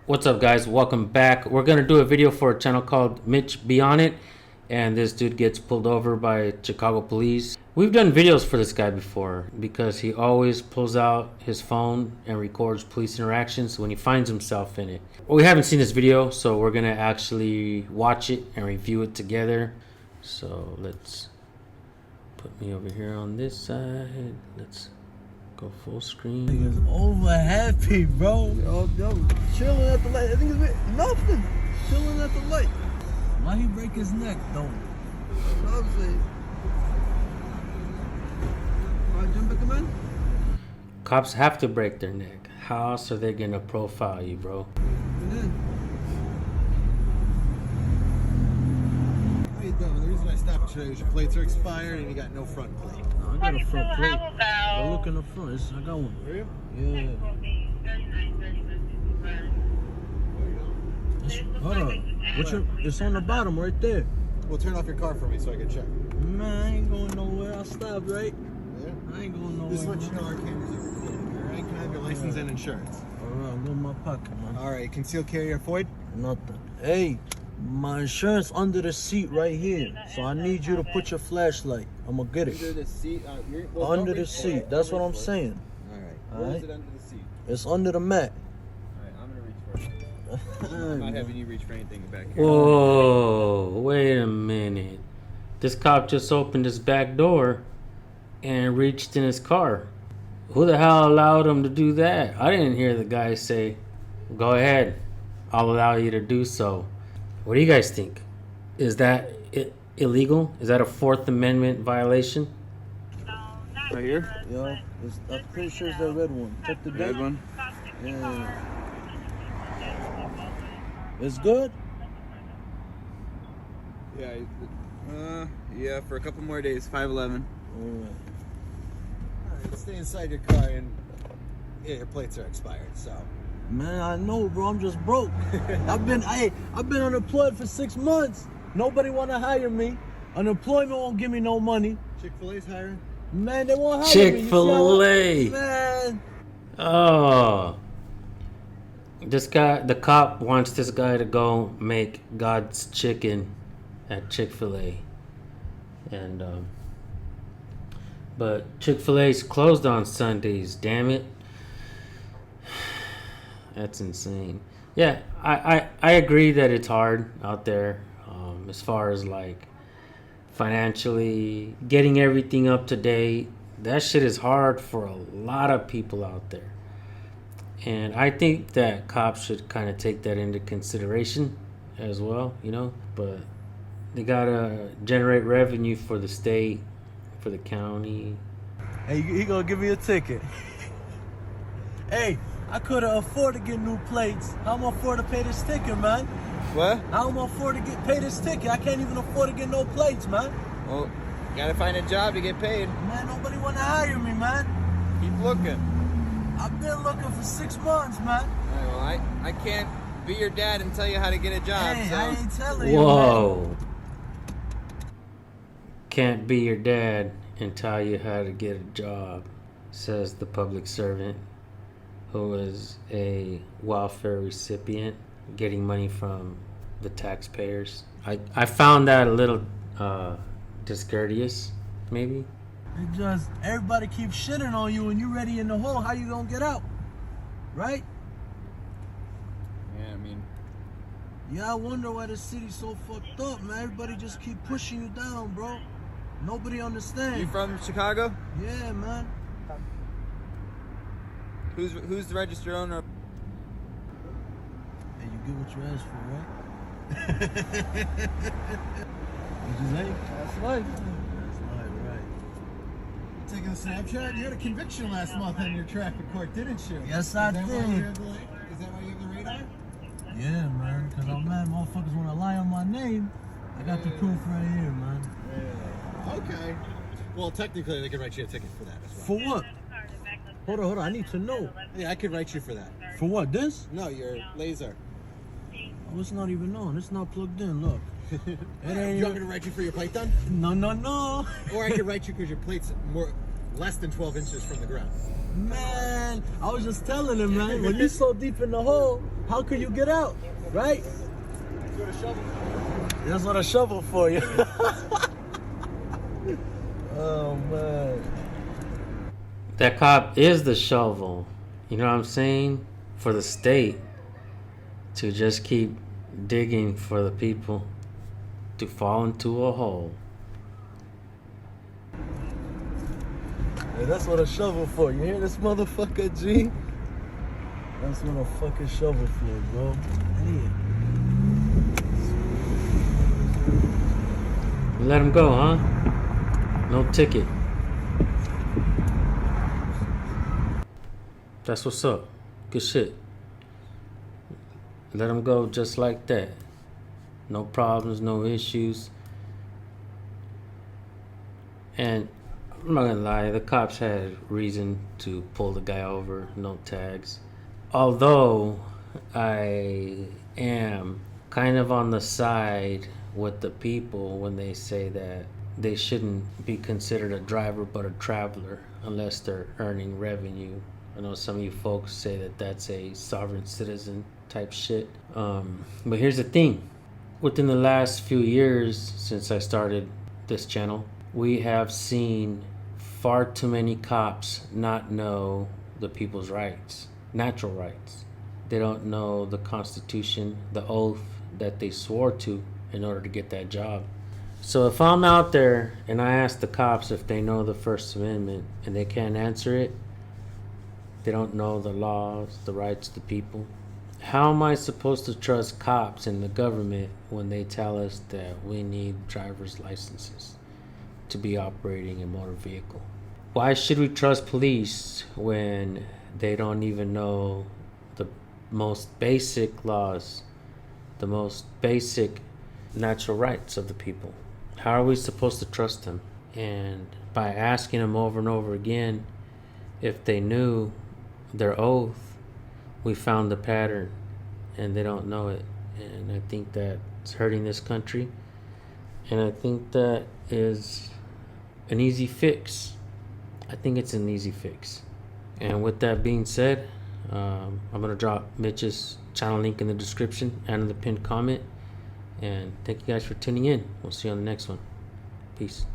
What's up, guys? Welcome back. We're gonna do a video for a channel called Mitch Be On It, and this dude gets pulled over by Chicago police. We've done videos for this guy before because he always pulls out his phone and records police interactions when he finds himself in it. Well, we haven't seen this video, so we're gonna actually watch it and review it together. So let's put me over here on this side. Let's go full screen. Niggas over happy, bro. Yo, chilling at the light. I think it's nothing. Chilling at the light. Why he break his neck, though? I'm saying. Alright, jump at the man. Cops have to break their neck. How else are they gonna profile you, bro? How you doing? The reason I stopped today is your plates are expired and you got no front plate. No, I got a front plate. I look in the front. I got one. Are you? Yeah. Hold on. It's on the bottom right there. Well, turn off your car for me so I can check. Man, I ain't going nowhere. I stopped, right? Yeah? I ain't going nowhere. This is what you know our cameras are recording, alright? Can I have your license and insurance? Alright, go in my pocket, man. Alright, concealed carry Floyd? Nothing. Hey, my insurance under the seat right here. So I need you to put your flashlight. I'm gonna get it. Under the seat? Under the seat. That's what I'm saying. Alright. Where Is it under the seat? It's under the mat. Alright, I'm gonna reach for it. I'm not having you reach for anything back here. Whoa, wait a minute. This cop just opened his back door and reached in his car. Who the hell allowed him to do that? I didn't hear the guy say, go ahead, I'll allow you to do so. What do you guys think? Is that illegal? Is that a Fourth Amendment violation? Right here? Yo, I'm pretty sure it's the red one. Check the Red date. one? Yeah. It's good? Yeah, for a couple more days, 511. Alright. Alright, stay inside your car and yeah, your plates are expired, so. Man, I know, bro. I'm just broke. I've been unemployed for 6 months. Nobody wanna hire me. Unemployment won't give me no money. Chick-fil-A's hiring? Man, they won't hire me. Chick-fil-A. Man. Oh. This guy, the cop wants this guy to go make God's chicken at Chick-fil-A. And, but Chick-fil-A's closed on Sundays, damn it. That's insane. Yeah, I agree that it's hard out there, as far as like financially getting everything up to date. That shit is hard for a lot of people out there. And I think that cops should kind of take that into consideration as well, you know, but they gotta generate revenue for the state, for the county. Hey, he gonna give me a ticket. Hey, I couldn't afford to get new plates. How am I afford to pay this ticket, man? What? How am I afford to pay this ticket? I can't even afford to get no plates, man. Well, you gotta find a job to get paid. Man, nobody wanna hire me, man. Keep looking. I've been looking for 6 months, man. Alright, well, I can't be your dad and tell you how to get a job, Hey, so. I ain't telling you, Whoa. Can't be your dad and tell you how to get a job, says the public servant who is a welfare recipient getting money from the taxpayers. I found that a little discourteous, maybe. It just, everybody keeps shitting on you and you ready in the hole. How you gonna get out? Right? Yeah, I mean. Yeah, I wonder why the city's so fucked up, man. Everybody just keep pushing you down, bro. Nobody understands. You from Chicago? Yeah, man. Who's the registered owner? Hey, you get what you asked for, right? What'd you say? That's life. That's life, right. Taking a Snapchat? You had a conviction last month on your traffic court, didn't you? Yes, I did. Is that why you have the radar? Yeah, man, because I'm mad motherfuckers want to lie on my name. I got the proof right here, man. Yeah. Okay. Well, technically, they could write you a ticket for that as well. For what? Hold on, I need to know. Yeah, I could write you for that. For what, this? No, your laser. Oh, it's not even on. It's not plugged in, look. It ain't. You want me to write you for your plate then? No. Or I could write you because your plate's less than 12 inches from the ground. Man, I was just telling him, man, when you're so deep in the hole, how could you get out, right? That's what a shovel for you. Oh, man. That cop is the shovel. You know what I'm saying? For the state to just keep digging for the people to fall into a hole. Hey, that's what a shovel for. You hear this motherfucker, G? That's what a fucking shovel for, bro. Hey. Let him go, huh? No ticket. That's what's up. Good shit. Let him go just like that. No problems, no issues. And I'm not gonna lie, the cops had reason to pull the guy over, no tags. Although I am kind of on the side with the people when they say that they shouldn't be considered a driver but a traveler unless they're earning revenue. I know some of you folks say that that's a sovereign citizen type shit. But here's the thing. Within the last few years since I started this channel, we have seen far too many cops not know the people's rights, natural rights. They don't know the Constitution, the oath that they swore to in order to get that job. So if I'm out there and I ask the cops if they know the First Amendment and they can't answer it, they don't know the laws, the rights of the people, how am I supposed to trust cops and the government when they tell us that we need driver's licenses to be operating a motor vehicle? Why should we trust police when they don't even know the most basic laws, the most basic natural rights of the people? How are we supposed to trust them? And by asking them over and over again if they knew their oath, we found the pattern and they don't know it. And I think that's hurting this country. And I think that is an easy fix. I think it's an easy fix. And with that being said, I'm going to drop Mitch's channel link in the description and in the pinned comment. And thank you guys for tuning in. We'll see you on the next one. Peace.